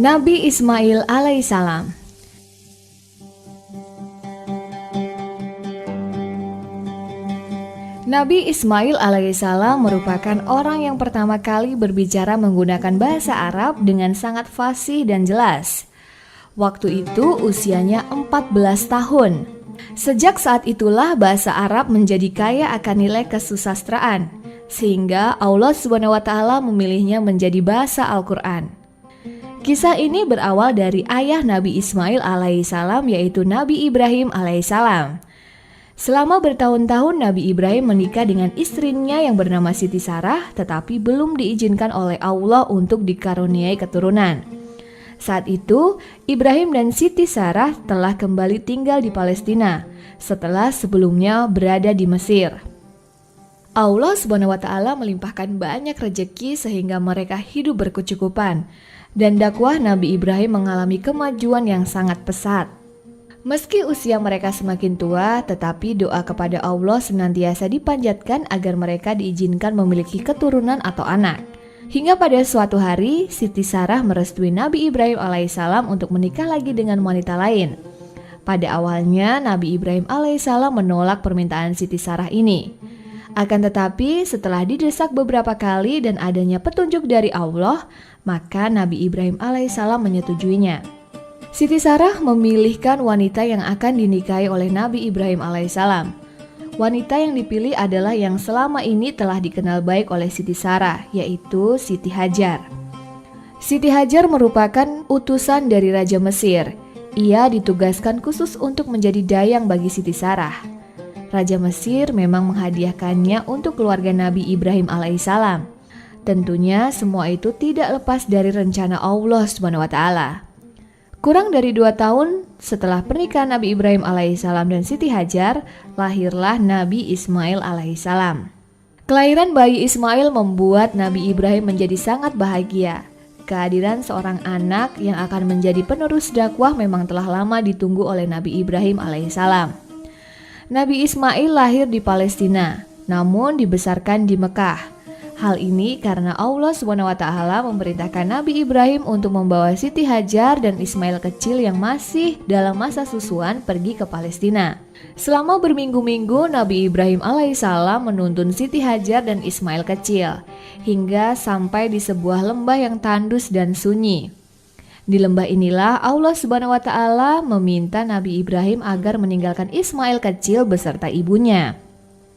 Nabi Ismail alaihissalam. Nabi Ismail alaihissalam merupakan orang yang pertama kali berbicara menggunakan bahasa Arab dengan sangat fasih dan jelas. Waktu itu usianya 14 tahun. Sejak saat itulah bahasa Arab menjadi kaya akan nilai kesusastraan, sehingga Allah SWT memilihnya menjadi bahasa Al-Quran. Kisah ini berawal dari ayah Nabi Ismail alaihissalam, yaitu Nabi Ibrahim alaihissalam. Selama bertahun-tahun Nabi Ibrahim menikah dengan istrinya yang bernama Siti Sarah, tetapi belum diizinkan oleh Allah untuk dikaruniai keturunan. Saat itu, Ibrahim dan Siti Sarah telah kembali tinggal di Palestina setelah sebelumnya berada di Mesir. Allah SWT melimpahkan banyak rejeki sehingga mereka hidup berkecukupan, dan dakwah Nabi Ibrahim mengalami kemajuan yang sangat pesat. Meski usia mereka semakin tua, tetapi doa kepada Allah senantiasa dipanjatkan agar mereka diizinkan memiliki keturunan atau anak. Hingga pada suatu hari, Siti Sarah merestui Nabi Ibrahim alaihissalam untuk menikah lagi dengan wanita lain. Pada awalnya, Nabi Ibrahim alaihissalam menolak permintaan Siti Sarah ini. Akan tetapi, setelah didesak beberapa kali dan adanya petunjuk dari Allah, maka Nabi Ibrahim alaihissalam menyetujuinya. Siti Sarah memilihkan wanita yang akan dinikahi oleh Nabi Ibrahim alaihissalam. Wanita yang dipilih adalah yang selama ini telah dikenal baik oleh Siti Sarah, yaitu Siti Hajar. Siti Hajar merupakan utusan dari Raja Mesir. Ia ditugaskan khusus untuk menjadi dayang bagi Siti Sarah. Raja Mesir memang menghadiahkannya untuk keluarga Nabi Ibrahim alaihissalam. Tentunya semua itu tidak lepas dari rencana Allah SWT. Kurang dari 2 tahun setelah pernikahan Nabi Ibrahim alaihissalam dan Siti Hajar, lahirlah Nabi Ismail alaihissalam. Kelahiran bayi Ismail membuat Nabi Ibrahim menjadi sangat bahagia. Kehadiran seorang anak yang akan menjadi penerus dakwah memang telah lama ditunggu oleh Nabi Ibrahim alaihissalam. Nabi Ismail lahir di Palestina, namun dibesarkan di Mekah. Hal ini karena Allah SWT memerintahkan Nabi Ibrahim untuk membawa Siti Hajar dan Ismail kecil yang masih dalam masa susuan pergi ke Palestina. Selama berminggu-minggu Nabi Ibrahim alaihissalam menuntun Siti Hajar dan Ismail kecil hingga sampai di sebuah lembah yang tandus dan sunyi. Di lembah inilah Allah SWT meminta Nabi Ibrahim agar meninggalkan Ismail kecil beserta ibunya.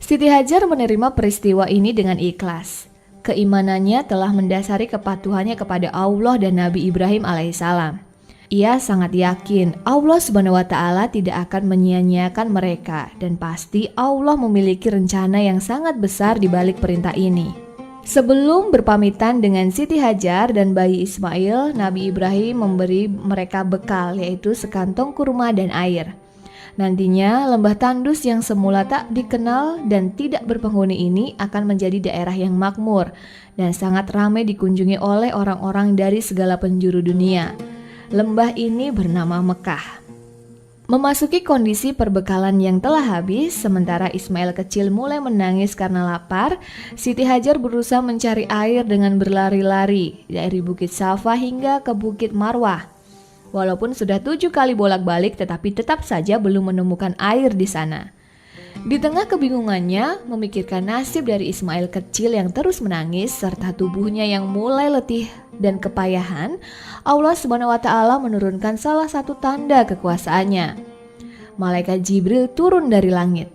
Siti Hajar menerima peristiwa ini dengan ikhlas. Keimanannya telah mendasari kepatuhannya kepada Allah dan Nabi Ibrahim alaihissalam. Ia sangat yakin Allah SWT tidak akan menyia-nyiakan mereka dan pasti Allah memiliki rencana yang sangat besar di balik perintah ini. Sebelum berpamitan dengan Siti Hajar dan bayi Ismail, Nabi Ibrahim memberi mereka bekal, yaitu sekantong kurma dan air. Nantinya lembah tandus yang semula tak dikenal dan tidak berpenghuni ini akan menjadi daerah yang makmur dan sangat ramai dikunjungi oleh orang-orang dari segala penjuru dunia. Lembah ini bernama Mekah. Memasuki kondisi perbekalan yang telah habis, sementara Ismail kecil mulai menangis karena lapar, Siti Hajar berusaha mencari air dengan berlari-lari dari Bukit Safa hingga ke Bukit Marwah. Walaupun sudah 7 kali bolak-balik, tetapi tetap saja belum menemukan air di sana. Di tengah kebingungannya, memikirkan nasib dari Ismail kecil yang terus menangis, serta tubuhnya yang mulai letih dan kepayahan, Allah SWT menurunkan salah satu tanda kekuasaannya. Malaikat Jibril turun dari langit,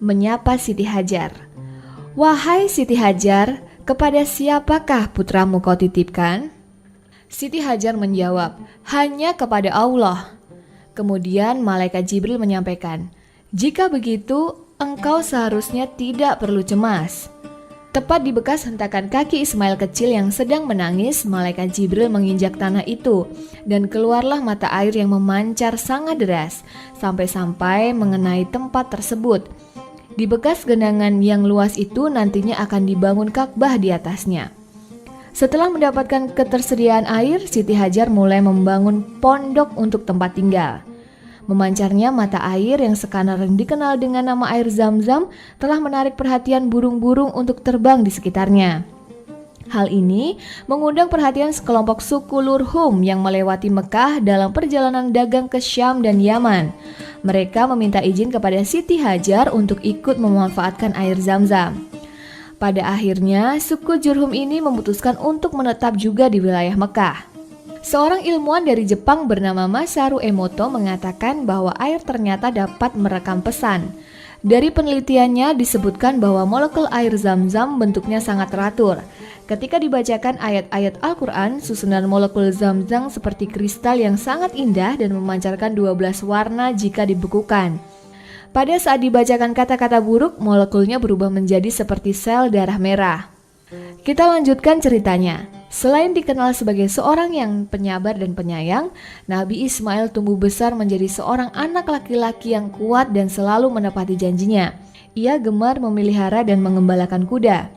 menyapa Siti Hajar. "Wahai Siti Hajar, kepada siapakah putramu kau titipkan?" Siti Hajar menjawab, "Hanya kepada Allah." Kemudian malaikat Jibril menyampaikan, "Jika begitu, engkau seharusnya tidak perlu cemas." Tepat di bekas hentakan kaki Ismail kecil yang sedang menangis, malaikat Jibril menginjak tanah itu dan keluarlah mata air yang memancar sangat deras sampai-sampai mengenai tempat tersebut. Di bekas genangan yang luas itu nantinya akan dibangun Ka'bah di atasnya. Setelah mendapatkan ketersediaan air, Siti Hajar mulai membangun pondok untuk tempat tinggal. Memancarnya mata air yang sekarang dikenal dengan nama air Zam-Zam telah menarik perhatian burung-burung untuk terbang di sekitarnya. Hal ini mengundang perhatian sekelompok suku Lurhum yang melewati Mekah dalam perjalanan dagang ke Syam dan Yaman. Mereka meminta izin kepada Siti Hajar untuk ikut memanfaatkan air Zam-Zam. Pada akhirnya, suku Jurhum ini memutuskan untuk menetap juga di wilayah Mekah. Seorang ilmuwan dari Jepang bernama Masaru Emoto mengatakan bahwa air ternyata dapat merekam pesan. Dari penelitiannya disebutkan bahwa molekul air Zam-Zam bentuknya sangat teratur. Ketika dibacakan ayat-ayat Al-Quran, susunan molekul Zam-Zam seperti kristal yang sangat indah dan memancarkan 12 warna jika dibekukan. Pada saat dibacakan kata-kata buruk, molekulnya berubah menjadi seperti sel darah merah. Kita lanjutkan ceritanya. Selain dikenal sebagai seorang yang penyabar dan penyayang, Nabi Ismail tumbuh besar menjadi seorang anak laki-laki yang kuat dan selalu menepati janjinya. Ia gemar memelihara dan mengembalakan kuda.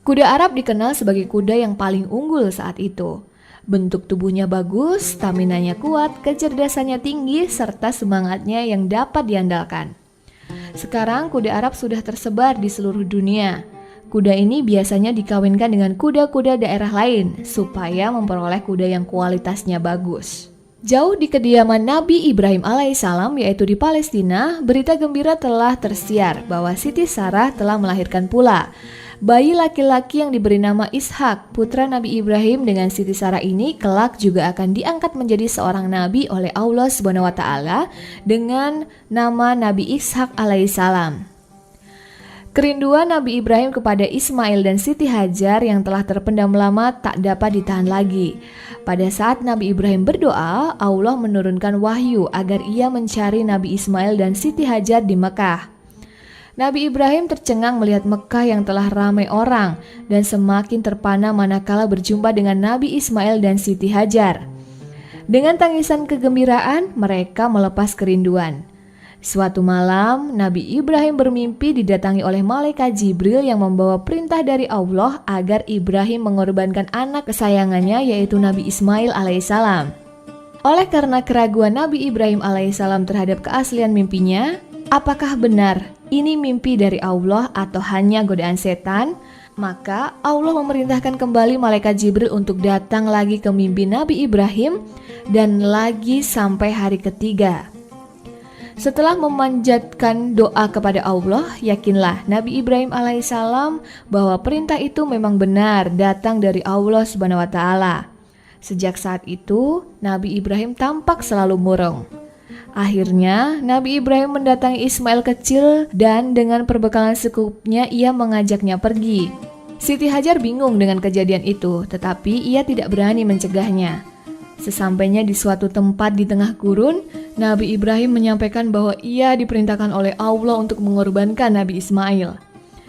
Kuda Arab dikenal sebagai kuda yang paling unggul saat itu. Bentuk tubuhnya bagus, staminanya kuat, kecerdasannya tinggi, serta semangatnya yang dapat diandalkan. Sekarang kuda Arab sudah tersebar di seluruh dunia. Kuda ini biasanya dikawinkan dengan kuda-kuda daerah lain supaya memperoleh kuda yang kualitasnya bagus. Jauh di kediaman Nabi Ibrahim alaihissalam yaitu di Palestina, berita gembira telah tersiar bahwa Siti Sarah telah melahirkan pula. Bayi laki-laki yang diberi nama Ishak, putra Nabi Ibrahim dengan Siti Sarah ini kelak juga akan diangkat menjadi seorang nabi oleh Allah SWT dengan nama Nabi Ishak alaihissalam. Kerinduan Nabi Ibrahim kepada Ismail dan Siti Hajar yang telah terpendam lama tak dapat ditahan lagi. Pada saat Nabi Ibrahim berdoa, Allah menurunkan wahyu agar ia mencari Nabi Ismail dan Siti Hajar di Mekah. Nabi Ibrahim tercengang melihat Mekah yang telah ramai orang dan semakin terpana manakala berjumpa dengan Nabi Ismail dan Siti Hajar. Dengan tangisan kegembiraan, mereka melepas kerinduan. Suatu malam, Nabi Ibrahim bermimpi didatangi oleh malaikat Jibril yang membawa perintah dari Allah agar Ibrahim mengorbankan anak kesayangannya yaitu Nabi Ismail alaihissalam. Oleh karena keraguan Nabi Ibrahim alaihissalam terhadap keaslian mimpinya, apakah benar ini mimpi dari Allah atau hanya godaan setan? Maka Allah memerintahkan kembali malaikat Jibril untuk datang lagi ke mimpi Nabi Ibrahim dan lagi sampai hari ketiga. Setelah memanjatkan doa kepada Allah, yakinlah Nabi Ibrahim alaihissalam bahwa perintah itu memang benar datang dari Allah SWT. Sejak saat itu, Nabi Ibrahim tampak selalu murung. Akhirnya, Nabi Ibrahim mendatangi Ismail kecil dan dengan perbekalan secukupnya ia mengajaknya pergi. Siti Hajar bingung dengan kejadian itu, tetapi ia tidak berani mencegahnya. Sesampainya di suatu tempat di tengah gurun, Nabi Ibrahim menyampaikan bahwa ia diperintahkan oleh Allah untuk mengorbankan Nabi Ismail.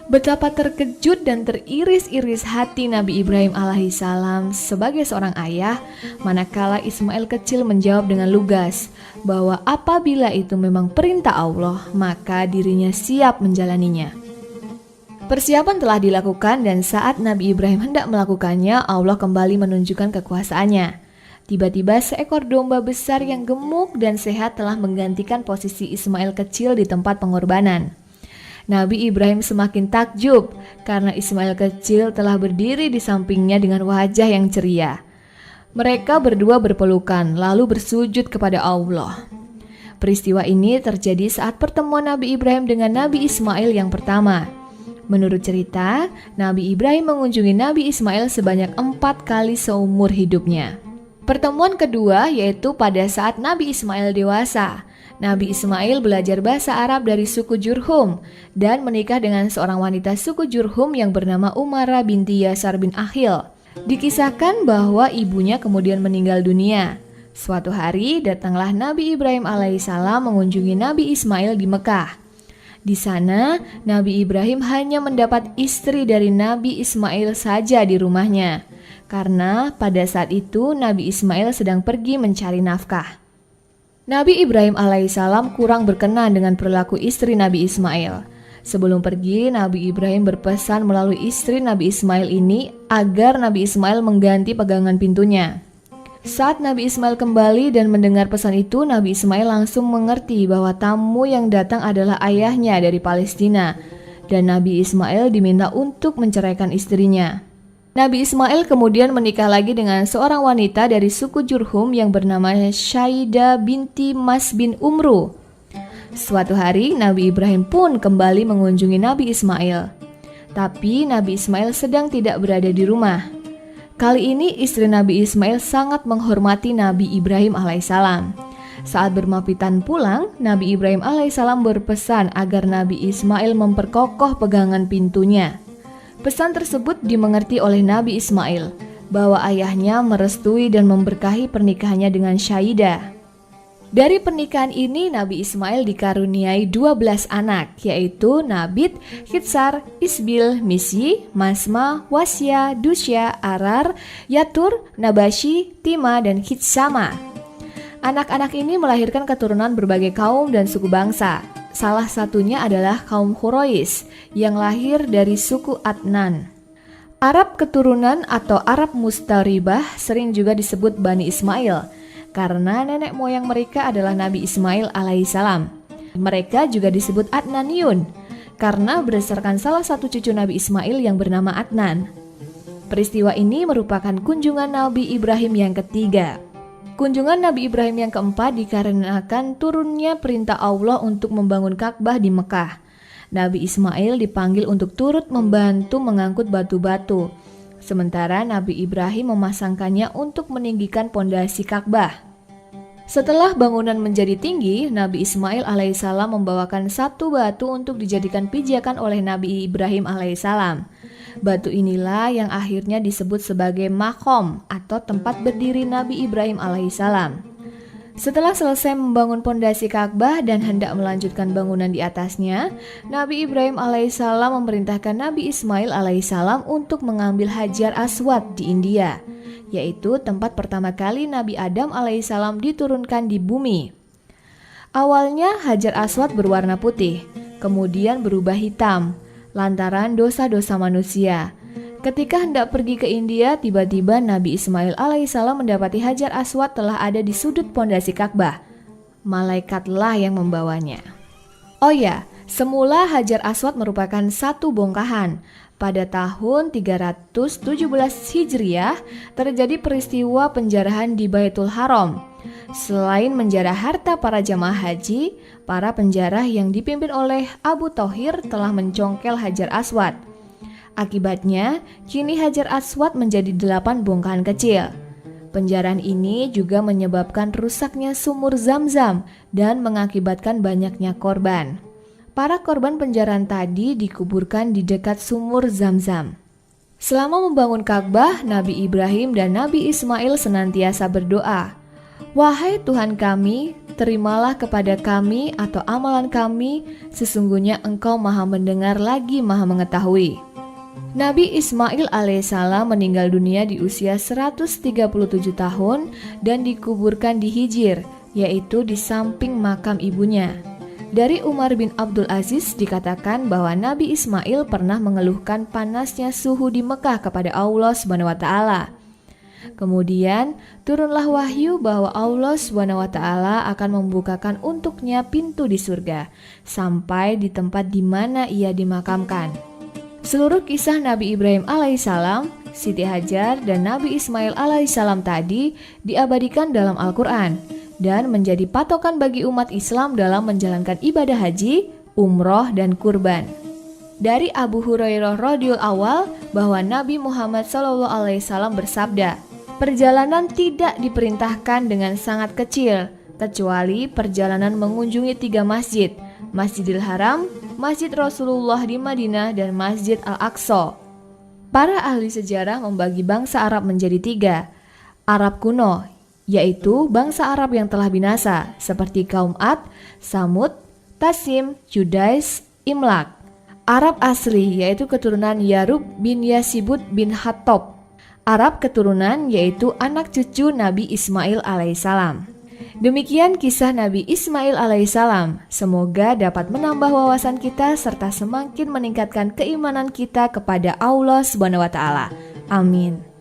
Betapa terkejut dan teriris-iris hati Nabi Ibrahim alaihissalam sebagai seorang ayah, manakala Ismail kecil menjawab dengan lugas bahwa apabila itu memang perintah Allah, maka dirinya siap menjalaninya. Persiapan telah dilakukan dan saat Nabi Ibrahim hendak melakukannya, Allah kembali menunjukkan kekuasaannya. Tiba-tiba seekor domba besar yang gemuk dan sehat telah menggantikan posisi Ismail kecil di tempat pengorbanan. Nabi Ibrahim semakin takjub karena Ismail kecil telah berdiri di sampingnya dengan wajah yang ceria. Mereka berdua berpelukan lalu bersujud kepada Allah. Peristiwa ini terjadi saat pertemuan Nabi Ibrahim dengan Nabi Ismail yang pertama. Menurut cerita, Nabi Ibrahim mengunjungi Nabi Ismail sebanyak 4 kali seumur hidupnya. Pertemuan kedua yaitu pada saat Nabi Ismail dewasa. Nabi Ismail belajar bahasa Arab dari suku Jurhum dan menikah dengan seorang wanita suku Jurhum yang bernama Umarah binti Yasar bin Akhil. Dikisahkan bahwa ibunya kemudian meninggal dunia. Suatu hari datanglah Nabi Ibrahim alaihissalam mengunjungi Nabi Ismail di Mekah. Di sana, Nabi Ibrahim hanya mendapat istri dari Nabi Ismail saja di rumahnya. Karena pada saat itu Nabi Ismail sedang pergi mencari nafkah. Nabi Ibrahim alaihissalam kurang berkenan dengan perilaku istri Nabi Ismail. Sebelum pergi, Nabi Ibrahim berpesan melalui istri Nabi Ismail ini agar Nabi Ismail mengganti pegangan pintunya. Saat Nabi Ismail kembali dan mendengar pesan itu, Nabi Ismail langsung mengerti bahwa tamu yang datang adalah ayahnya dari Palestina dan Nabi Ismail diminta untuk menceraikan istrinya. Nabi Ismail kemudian menikah lagi dengan seorang wanita dari suku Jurhum yang bernama Syaidah binti Mas bin Umru. Suatu hari Nabi Ibrahim pun kembali mengunjungi Nabi Ismail. Tapi Nabi Ismail sedang tidak berada di rumah. Kali ini istri Nabi Ismail sangat menghormati Nabi Ibrahim alaihissalam. Saat bermafitan pulang, Nabi Ibrahim alaihissalam berpesan agar Nabi Ismail memperkokoh pegangan pintunya. Pesan tersebut dimengerti oleh Nabi Ismail bahwa ayahnya merestui dan memberkahi pernikahannya dengan Syaidah. Dari pernikahan ini Nabi Ismail dikaruniai 12 anak, yaitu Nabit, Hitsar, Isbil, Misyi, Masma, Wasya, Dusya, Arar, Yatur, Nabashi, Tima, dan Hitsama. Anak-anak ini melahirkan keturunan berbagai kaum dan suku bangsa. Salah satunya adalah kaum Quraisy yang lahir dari suku Adnan. Arab keturunan atau Arab Mustaribah sering juga disebut Bani Ismail karena nenek moyang mereka adalah Nabi Ismail alaihissalam. Mereka juga disebut Adnaniyun karena berdasarkan salah satu cucu Nabi Ismail yang bernama Adnan. Peristiwa ini merupakan kunjungan Nabi Ibrahim yang ketiga. Kunjungan Nabi Ibrahim yang keempat dikarenakan turunnya perintah Allah untuk membangun Ka'bah di Mekah. Nabi Ismail dipanggil untuk turut membantu mengangkut batu-batu, sementara Nabi Ibrahim memasangkannya untuk meninggikan pondasi Ka'bah. Setelah bangunan menjadi tinggi, Nabi Ismail alaihissalam membawakan satu batu untuk dijadikan pijakan oleh Nabi Ibrahim alaihissalam. Batu inilah yang akhirnya disebut sebagai maqam atau tempat berdiri Nabi Ibrahim alaihissalam. Setelah selesai membangun pondasi Ka'bah dan hendak melanjutkan bangunan di atasnya, Nabi Ibrahim alaihissalam memerintahkan Nabi Ismail alaihissalam untuk mengambil Hajar Aswad di India, yaitu tempat pertama kali Nabi Adam alaihissalam diturunkan di bumi. Awalnya Hajar Aswad berwarna putih, kemudian berubah hitam lantaran dosa-dosa manusia. Ketika hendak pergi ke India, tiba-tiba Nabi Ismail alaihissalam mendapati Hajar Aswad telah ada di sudut pondasi Ka'bah. Malaikatlah yang membawanya. Oh ya, semula Hajar Aswad merupakan satu bongkahan. Pada tahun 317 Hijriah, terjadi peristiwa penjarahan di Baitul Haram. Selain menjarah harta para jamaah haji, para penjarah yang dipimpin oleh Abu Thawhir telah mencongkel Hajar Aswad. Akibatnya, kini Hajar Aswad menjadi 8 bongkahan kecil. Penjarahan ini juga menyebabkan rusaknya sumur Zam-Zam dan mengakibatkan banyaknya korban. Para korban penjarahan tadi dikuburkan di dekat sumur Zam-Zam. Selama membangun Ka'bah, Nabi Ibrahim dan Nabi Ismail senantiasa berdoa, "Wahai Tuhan kami, terimalah kepada kami atau amalan kami, sesungguhnya Engkau Maha Mendengar lagi Maha Mengetahui." Nabi Ismail alaihissalam meninggal dunia di usia 137 tahun dan dikuburkan di Hijr, yaitu di samping makam ibunya. Dari Umar bin Abdul Aziz dikatakan bahwa Nabi Ismail pernah mengeluhkan panasnya suhu di Mekah kepada Allah SWT. Kemudian turunlah wahyu bahwa Allah SWT akan membukakan untuknya pintu di surga sampai di tempat di mana ia dimakamkan. Seluruh kisah Nabi Ibrahim alaihissalam, Siti Hajar, dan Nabi Ismail alaihissalam tadi diabadikan dalam Al-Quran dan menjadi patokan bagi umat Islam dalam menjalankan ibadah haji, umroh, dan kurban. Dari Abu Hurairah radhiyallahu awal bahwa Nabi Muhammad SAW bersabda, "Perjalanan tidak diperintahkan dengan sangat kecil, kecuali perjalanan mengunjungi 3 masjid, Masjidil Haram, Masjid Rasulullah di Madinah, dan Masjid Al-Aqsa." Para ahli sejarah membagi bangsa Arab menjadi 3. Arab kuno, yaitu bangsa Arab yang telah binasa, seperti kaum Ad, Samud, Tasim, Judais, Imlak. Arab asli, yaitu keturunan Yarub bin Yasibud bin Hattob. Arab keturunan, yaitu anak cucu Nabi Ismail alaihissalam. Demikian kisah Nabi Ismail alaihissalam. Semoga dapat menambah wawasan kita serta semakin meningkatkan keimanan kita kepada Allah SWT. Amin.